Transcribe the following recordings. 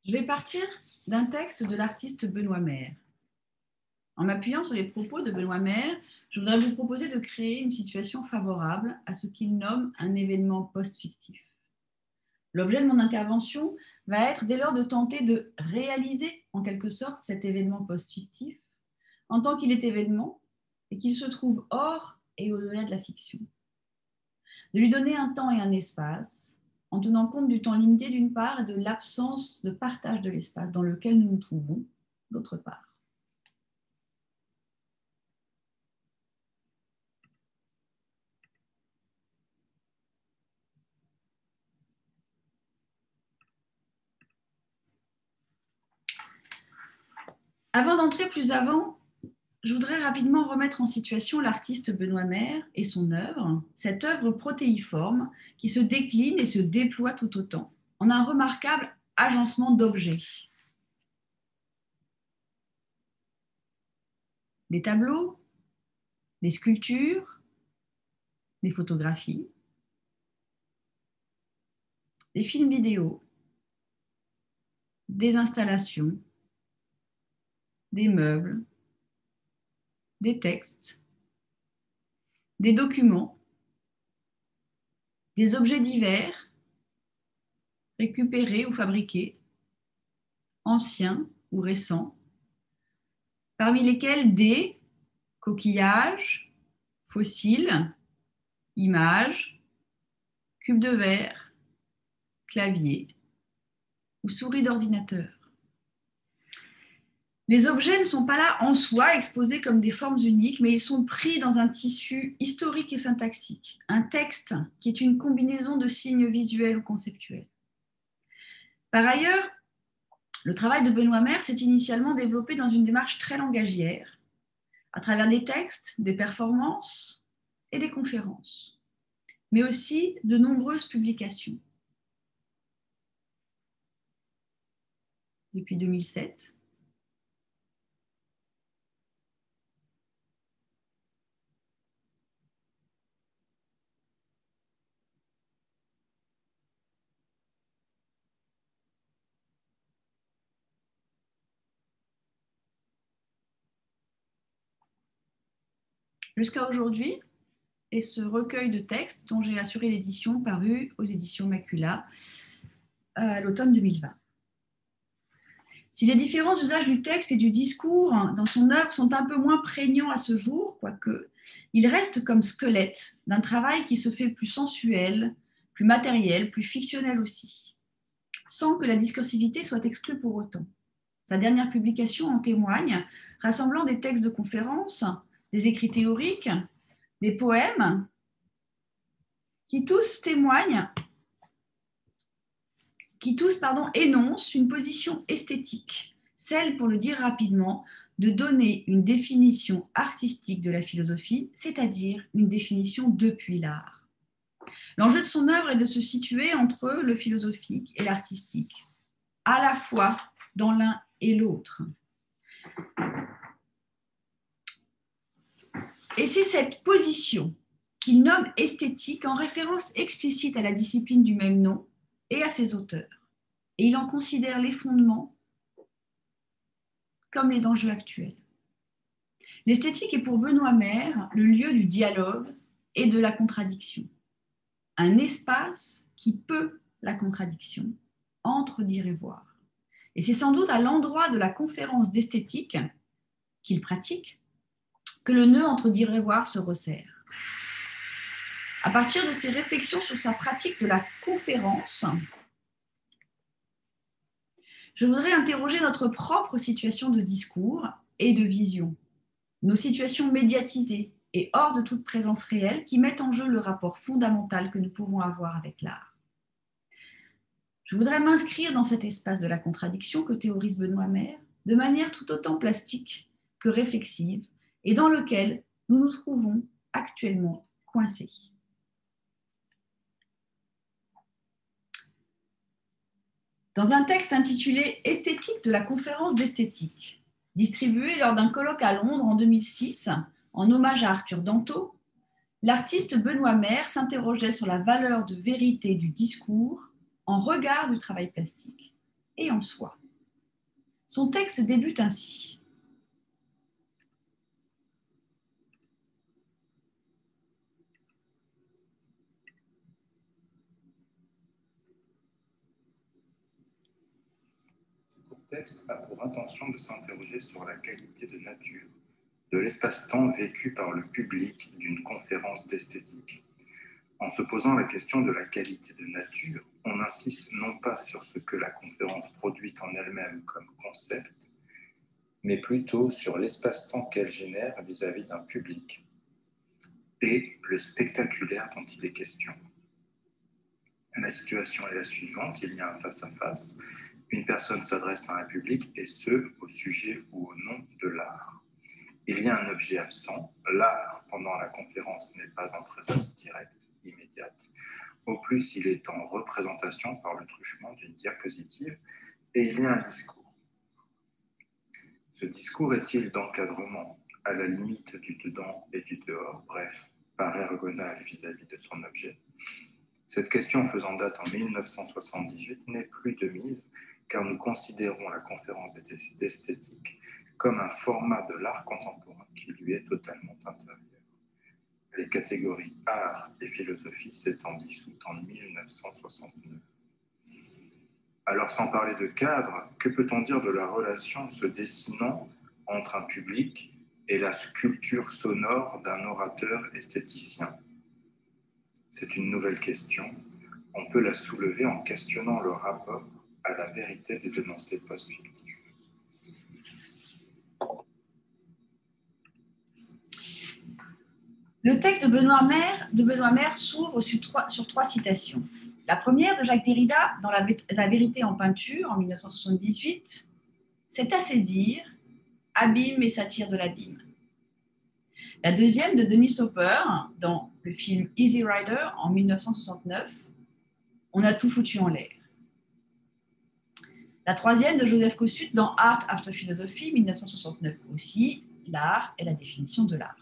Je vais partir d'un texte de l'artiste Benoît Mer. En m'appuyant sur les propos de Benoît Mer, je voudrais vous proposer de créer une situation favorable à ce qu'il nomme un événement post-fictif. L'objet de mon intervention va être dès lors de tenter de réaliser en quelque sorte cet événement post-fictif en tant qu'il est événement et qu'il se trouve hors et au-delà de la fiction. De lui donner un temps et un espace en tenant compte du temps limité d'une part et de l'absence de partage de l'espace dans lequel nous nous trouvons d'autre part. Avant d'entrer plus avant, je voudrais rapidement remettre en situation l'artiste Benoît Mer et son œuvre, cette œuvre protéiforme qui se décline et se déploie tout autant, en un remarquable agencement d'objets. Des tableaux, des sculptures, des photographies, des films vidéo, des installations, des meubles, des textes, des documents, des objets divers, récupérés ou fabriqués, anciens ou récents, parmi lesquels des coquillages, fossiles, images, cubes de verre, claviers ou souris d'ordinateur. Les objets ne sont pas là en soi exposés comme des formes uniques, mais ils sont pris dans un tissu historique et syntaxique, un texte qui est une combinaison de signes visuels ou conceptuels. Par ailleurs, le travail de Benoît Mer s'est initialement développé dans une démarche très langagière, à travers des textes, des performances et des conférences, mais aussi de nombreuses publications. Depuis 2007, jusqu'à aujourd'hui, et ce recueil de textes dont j'ai assuré l'édition paru aux éditions Macula à l'automne 2020. Si les différents usages du texte et du discours dans son œuvre sont un peu moins prégnants à ce jour, quoique, il reste comme squelette d'un travail qui se fait plus sensuel, plus matériel, plus fictionnel aussi, sans que la discursivité soit exclue pour autant. Sa dernière publication en témoigne, rassemblant des textes de conférences, des écrits théoriques, des poèmes, qui tous énoncent une position esthétique, celle, pour le dire rapidement, de donner une définition artistique de la philosophie, c'est-à-dire une définition depuis l'art. L'enjeu de son œuvre est de se situer entre le philosophique et l'artistique, à la fois dans l'un et l'autre. Et c'est cette position qu'il nomme esthétique en référence explicite à la discipline du même nom et à ses auteurs. Et il en considère les fondements comme les enjeux actuels. L'esthétique est pour Benoît Mer le lieu du dialogue et de la contradiction. Un espace qui peut la contradiction entre dire et voir. Et c'est sans doute à l'endroit de la conférence d'esthétique qu'il pratique que le nœud entre dire et voir se resserre. À partir de ses réflexions sur sa pratique de la conférence, je voudrais interroger notre propre situation de discours et de vision, nos situations médiatisées et hors de toute présence réelle qui mettent en jeu le rapport fondamental que nous pouvons avoir avec l'art. Je voudrais m'inscrire dans cet espace de la contradiction que théorise Benoît Mer, de manière tout autant plastique que réflexive, et dans lequel nous nous trouvons actuellement coincés. Dans un texte intitulé « Esthétique de la conférence d'esthétique », distribué lors d'un colloque à Londres en 2006, en hommage à Arthur Danto, l'artiste Benoît Mer s'interrogeait sur la valeur de vérité du discours en regard du travail plastique et en soi. Son texte débute ainsi. Ce court texte a pour intention de s'interroger sur la qualité de nature de l'espace-temps vécu par le public d'une conférence d'esthétique. En se posant la question de la qualité de nature, on insiste non pas sur ce que la conférence produit en elle-même comme concept, mais plutôt sur l'espace-temps qu'elle génère vis-à-vis d'un public et le spectaculaire dont il est question. La situation est la suivante, il y a un face-à-face, une personne s'adresse à un public et ce, au sujet ou au nom de l'art. Il y a un objet absent, l'art pendant la conférence n'est pas en présence directe, immédiate. Au plus, il est en représentation par le truchement d'une diapositive et il y a un discours. Ce discours est-il d'encadrement, à la limite du dedans et du dehors, bref, par ergonal vis-à-vis de son objet? Cette question faisant date en 1978 n'est plus de mise, car nous considérons la conférence d'esthétique comme un format de l'art contemporain qui lui est totalement intérieur. Les catégories art et philosophie s'étant dissoutes en 1969. Alors, sans parler de cadre, que peut-on dire de la relation se dessinant entre un public et la sculpture sonore d'un orateur esthéticien? C'est une nouvelle question. On peut la soulever en questionnant le rapport à la vérité des énoncés post-fictifs. Le texte de Benoît Mer s'ouvre sur trois citations. La première de Jacques Derrida dans La vérité en peinture en 1978, c'est assez dire, abîme et satire de l'abîme. La deuxième de Dennis Hopper dans le film Easy Rider en 1969, on a tout foutu en l'air. La troisième de Joseph Kosuth dans Art After Philosophy 1969 aussi, l'art est la définition de l'art.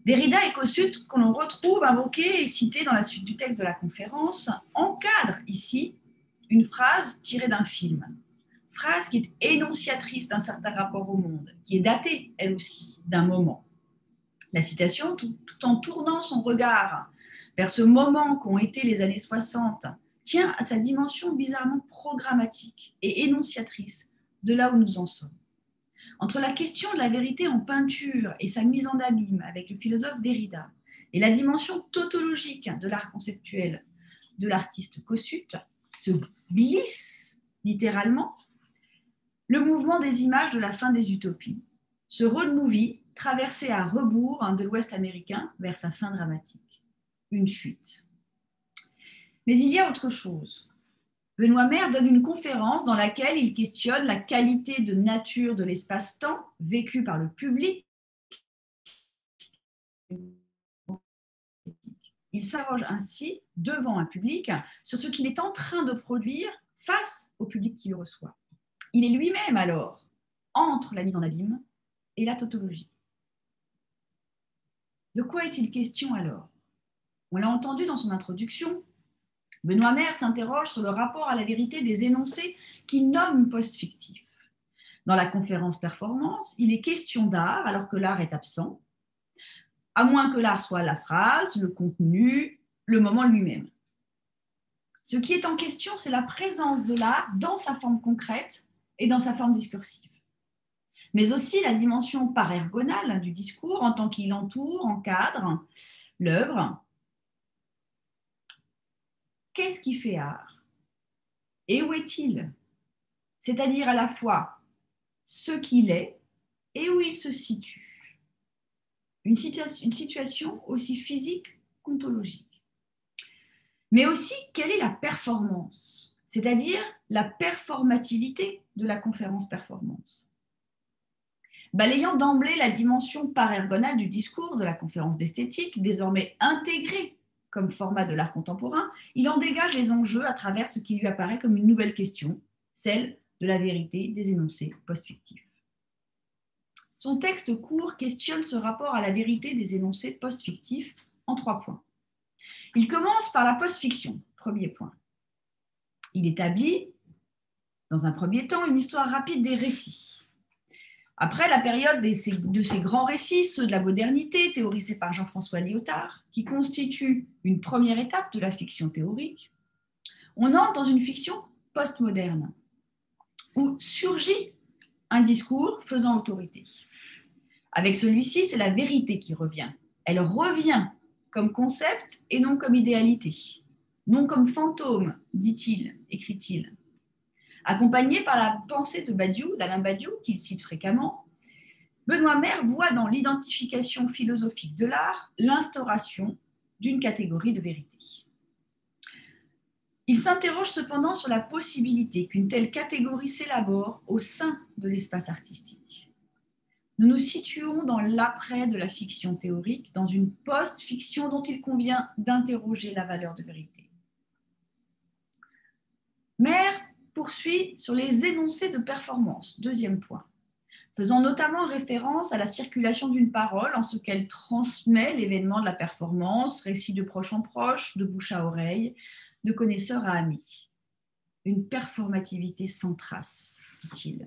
Derrida et Kosuth, que l'on retrouve invoqués et cités dans la suite du texte de la conférence, encadrent ici une phrase tirée d'un film. Phrase qui est énonciatrice d'un certain rapport au monde, qui est datée, elle aussi, d'un moment. La citation, tout en tournant son regard vers ce moment qu'ont été les années 60, tient à sa dimension bizarrement programmatique et énonciatrice de là où nous en sommes. Entre la question de la vérité en peinture et sa mise en abîme avec le philosophe Derrida et la dimension tautologique de l'art conceptuel de l'artiste Kosuth se glisse littéralement le mouvement des images de la fin des utopies, ce road movie traversé à rebours de l'Ouest américain vers sa fin dramatique, une fuite. Mais il y a autre chose. Benoît Mer donne une conférence dans laquelle il questionne la qualité de nature de l'espace-temps vécu par le public. Il s'arroge ainsi devant un public sur ce qu'il est en train de produire face au public qui le reçoit. Il est lui-même alors entre la mise en abîme et la tautologie. De quoi est-il question alors? On l'a entendu dans son introduction. Benoît Mer s'interroge sur le rapport à la vérité des énoncés qu'il nomme post-fictifs. Dans la conférence performance, il est question d'art alors que l'art est absent, à moins que l'art soit la phrase, le contenu, le moment lui-même. Ce qui est en question, c'est la présence de l'art dans sa forme concrète et dans sa forme discursive. Mais aussi la dimension parergonale du discours en tant qu'il entoure, encadre l'œuvre. Qu'est-ce qui fait art? Et où est-il? C'est-à-dire à la fois ce qu'il est et où il se situe. Une situation aussi physique qu'ontologique. Mais aussi, quelle est la performance? C'est-à-dire la performativité de la conférence performance. Balayant d'emblée la dimension parergonale du discours de la conférence d'esthétique, désormais intégrée comme format de l'art contemporain, il en dégage les enjeux à travers ce qui lui apparaît comme une nouvelle question, celle de la vérité des énoncés post-fictifs. Son texte court questionne ce rapport à la vérité des énoncés post-fictifs en 3 points. Il commence par la post-fiction, premier point. Il établit, Dans un premier temps, une histoire rapide des récits. Après la période de ces grands récits, ceux de la modernité, théorisés par Jean-François Lyotard, qui constituent une première étape de la fiction théorique, on entre dans une fiction postmoderne, où surgit un discours faisant autorité. Avec celui-ci, c'est la vérité qui revient. Elle revient comme concept et non comme idéalité, non comme fantôme, dit-il, écrit-il. Accompagné par la pensée d'Alain Badiou, qu'il cite fréquemment, Benoît Mer voit dans l'identification philosophique de l'art l'instauration d'une catégorie de vérité. Il s'interroge cependant sur la possibilité qu'une telle catégorie s'élabore au sein de l'espace artistique. Nous nous situons dans l'après de la fiction théorique, dans une post-fiction dont il convient d'interroger la valeur de vérité. Mer poursuit sur les énoncés de performance, deuxième point, faisant notamment référence à la circulation d'une parole en ce qu'elle transmet l'événement de la performance, récit de proche en proche, de bouche à oreille, de connaisseur à ami. Une performativité sans trace, dit-il.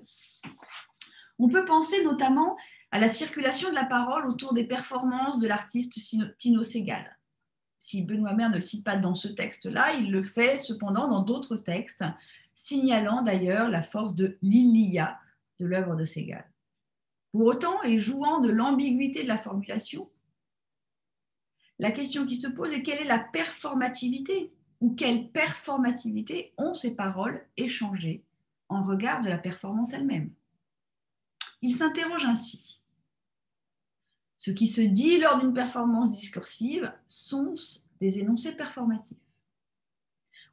On peut penser notamment à la circulation de la parole autour des performances de l'artiste Tino Sehgal. Si Benoît Mer ne le cite pas dans ce texte-là, il le fait cependant dans d'autres textes, signalant d'ailleurs la force de l'illia de l'œuvre de Sehgal. Pour autant, et jouant de l'ambiguïté de la formulation, la question qui se pose est quelle est la performativité ou quelle performativité ont ces paroles échangées en regard de la performance elle-même. Il s'interroge ainsi. Ce qui se dit lors d'une performance discursive sont des énoncés performatifs.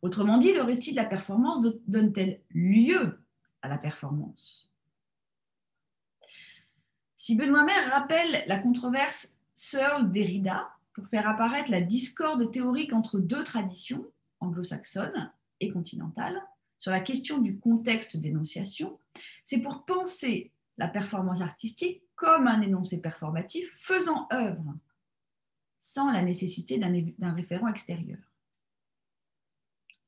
Autrement dit, le récit de la performance donne-t-elle lieu à la performance? Si Benoît Mer rappelle la controverse Searle-Derrida pour faire apparaître la discorde théorique entre deux traditions, anglo-saxonnes et continentales, sur la question du contexte d'énonciation, c'est pour penser la performance artistique comme un énoncé performatif faisant œuvre, sans la nécessité d'un référent extérieur.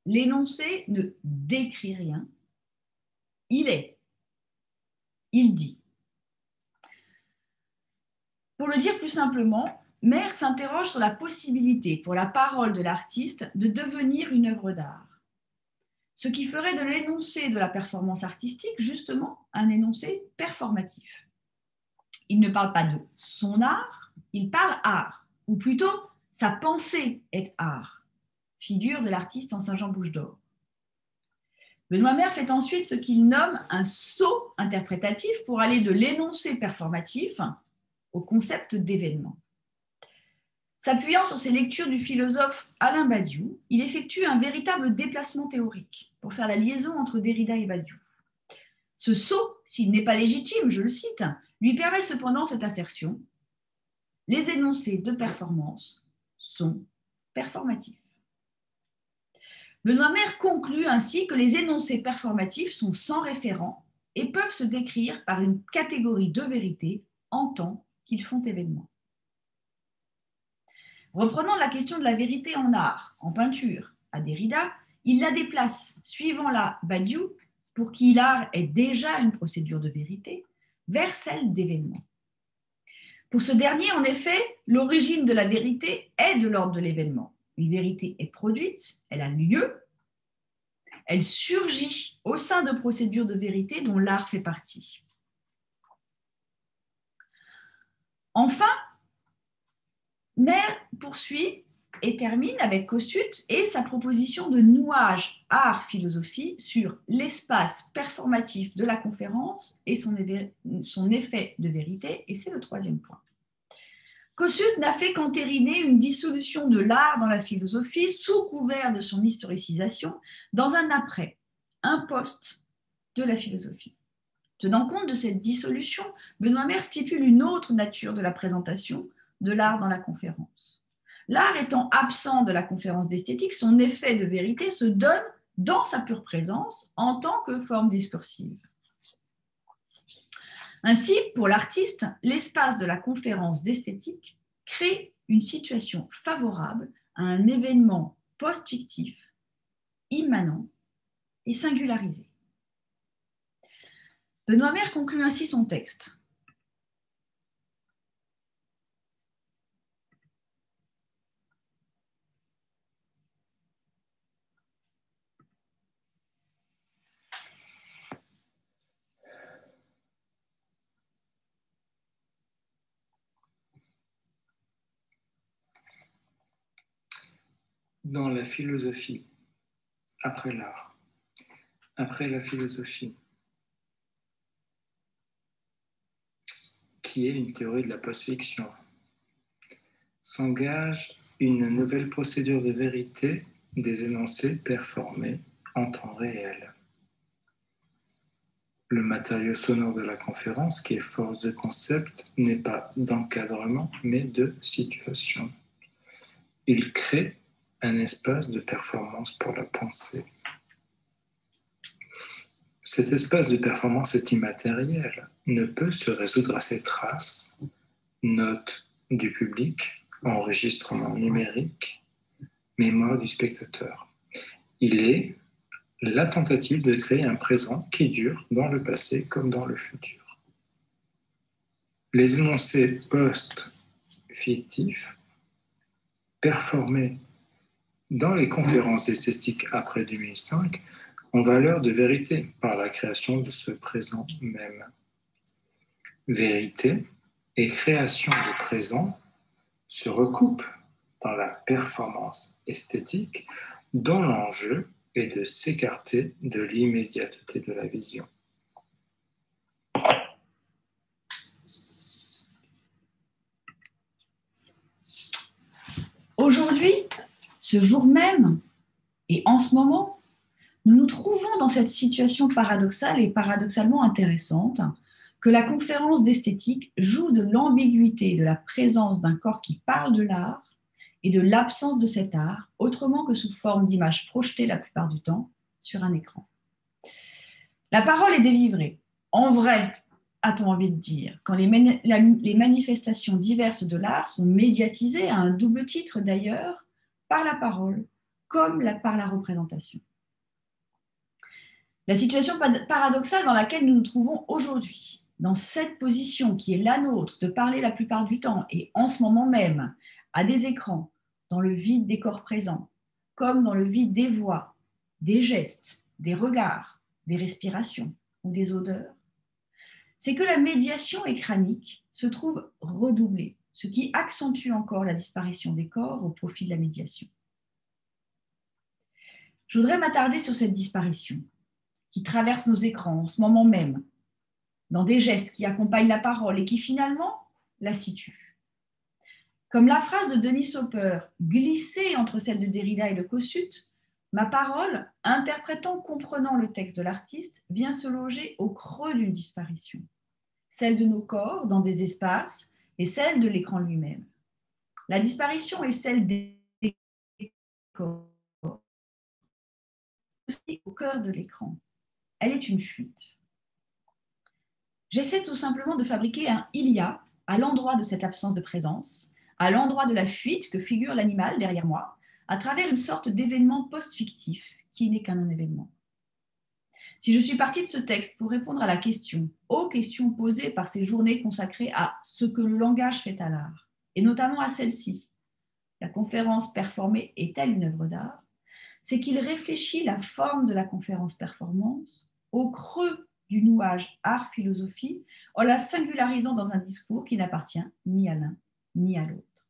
L'énoncé ne décrit rien, il est, il dit. Pour le dire plus simplement, Mer s'interroge sur la possibilité pour la parole de l'artiste de devenir une œuvre d'art, ce qui ferait de l'énoncé de la performance artistique justement un énoncé performatif. Il ne parle pas de son art, il parle art, ou plutôt sa pensée est art, figure de l'artiste en Saint-Jean-Bouche d'Or. Benoît Mer fait ensuite ce qu'il nomme un saut interprétatif pour aller de l'énoncé performatif au concept d'événement. S'appuyant sur ses lectures du philosophe Alain Badiou, il effectue un véritable déplacement théorique pour faire la liaison entre Derrida et Badiou. Ce saut, s'il n'est pas légitime, je le cite, lui permet cependant cette assertion: les énoncés de performance sont performatifs. Benoît Mer conclut ainsi que les énoncés performatifs sont sans référent et peuvent se décrire par une catégorie de vérité en tant qu'ils font événement. Reprenant la question de la vérité en art, en peinture, à Derrida, il la déplace, suivant la Badiou, pour qui l'art est déjà une procédure de vérité, vers celle d'événement. Pour ce dernier, en effet, l'origine de la vérité est de l'ordre de l'événement. Une vérité est produite, elle a lieu, elle surgit au sein de procédures de vérité dont l'art fait partie. Enfin, Mer poursuit et termine avec Kossuth et sa proposition de nouage art-philosophie sur l'espace performatif de la conférence et son effet de vérité, et c'est le troisième point. Kossuth n'a fait qu'entériner une dissolution de l'art dans la philosophie sous couvert de son historicisation dans un après, un post de la philosophie. Tenant compte de cette dissolution, Benoît Mer stipule une autre nature de la présentation de l'art dans la conférence. L'art étant absent de la conférence d'esthétique, son effet de vérité se donne dans sa pure présence en tant que forme discursive. Ainsi, pour l'artiste, l'espace de la conférence d'esthétique crée une situation favorable à un événement post-fictif, immanent et singularisé. Benoît Mer conclut ainsi son texte. Dans la philosophie, après l'art, après la philosophie, qui est une théorie de la post-fiction, s'engage une nouvelle procédure de vérité des énoncés performés en temps réel. Le matériau sonore de la conférence, qui est force de concept, n'est pas d'encadrement, mais de situation. Il crée un espace de performance pour la pensée. Cet espace de performance est immatériel, ne peut se résoudre à ses traces, notes du public, enregistrement numérique, mémoire du spectateur. Il est la tentative de créer un présent qui dure dans le passé comme dans le futur. Les énoncés post-fictifs performés dans les conférences esthétiques après 2005 ont valeur de vérité par la création de ce présent même. Vérité et création de présent se recoupent dans la performance esthétique dont l'enjeu est de s'écarter de l'immédiateté de la vision. Aujourd'hui, ce jour même, et en ce moment, nous nous trouvons dans cette situation paradoxale et paradoxalement intéressante que la conférence d'esthétique joue de l'ambiguïté de la présence d'un corps qui parle de l'art et de l'absence de cet art, autrement que sous forme d'images projetées la plupart du temps sur un écran. La parole est délivrée, en vrai, a-t-on envie de dire, quand les manifestations diverses de l'art sont médiatisées à un double titre d'ailleurs, par la parole comme par la représentation. La situation paradoxale dans laquelle nous nous trouvons aujourd'hui, dans cette position qui est la nôtre de parler la plupart du temps et en ce moment même à des écrans, dans le vide des corps présents, comme dans le vide des voix, des gestes, des regards, des respirations ou des odeurs, c'est que la médiation écranique se trouve redoublée, ce qui accentue encore la disparition des corps au profit de la médiation. Je voudrais m'attarder sur cette disparition qui traverse nos écrans en ce moment même, dans des gestes qui accompagnent la parole et qui finalement la situent. Comme la phrase de Denis Sauper, glissée entre celle de Derrida et de Kossuth, ma parole, interprétant, comprenant le texte de l'artiste, vient se loger au creux d'une disparition, celle de nos corps dans des espaces et celle de l'écran lui-même. La disparition est celle des corps, aussi au cœur de l'écran. Elle est une fuite. J'essaie tout simplement de fabriquer un « il y a » à l'endroit de cette absence de présence, à l'endroit de la fuite que figure l'animal derrière moi, à travers une sorte d'événement post-fictif qui n'est qu'un non-événement. Si je suis partie de ce texte pour répondre à la question, aux questions posées par ces journées consacrées à ce que le langage fait à l'art, et notamment à celle-ci, la conférence performée est-elle une œuvre d'art, c'est qu'il réfléchit la forme de la conférence performance au creux du nouage art-philosophie en la singularisant dans un discours qui n'appartient ni à l'un ni à l'autre.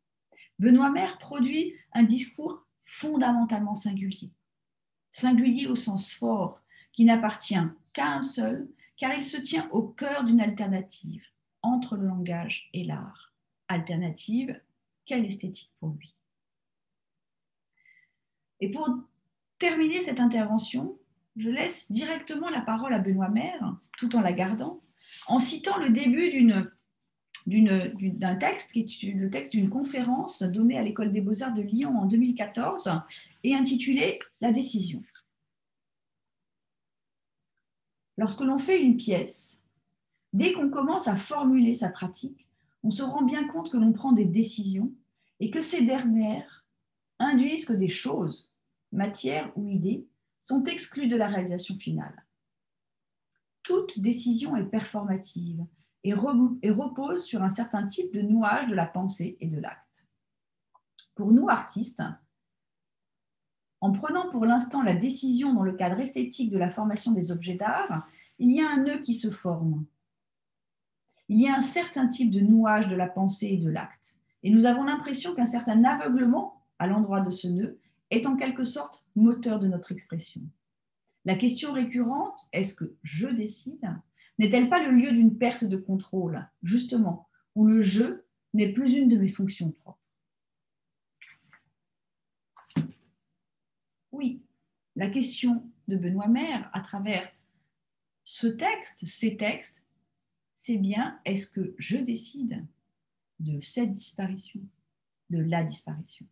Benoît Mer produit un discours fondamentalement singulier. Singulier au sens fort, qui n'appartient qu'à un seul, car il se tient au cœur d'une alternative entre le langage et l'art. Alternative, quelle esthétique pour lui? Et pour terminer cette intervention, je laisse directement la parole à Benoît Mer, tout en la gardant, en citant le début d'un texte, qui est le texte d'une conférence donnée à l'École des Beaux-Arts de Lyon en 2014 et intitulée « La décision ». Lorsque l'on fait une pièce, dès qu'on commence à formuler sa pratique, on se rend bien compte que l'on prend des décisions et que ces dernières induisent que des choses, matière ou idées, sont exclues de la réalisation finale. toute décision est performative et repose sur un certain type de nouage de la pensée et de l'acte. Pour nous, artistes, en prenant pour l'instant la décision dans le cadre esthétique de la formation des objets d'art, il y a un nœud qui se forme. Il y a un certain type de nouage de la pensée et de l'acte. Et nous avons l'impression qu'un certain aveuglement à l'endroit de ce nœud est en quelque sorte moteur de notre expression. La question récurrente, est-ce que je décide, n'est-elle pas le lieu d'une perte de contrôle, justement, où le je n'est plus une de mes fonctions propres? Oui, la question de Benoît Maire, à travers ce texte, ces textes, c'est bien, est-ce que je décide de cette disparition, de la disparition?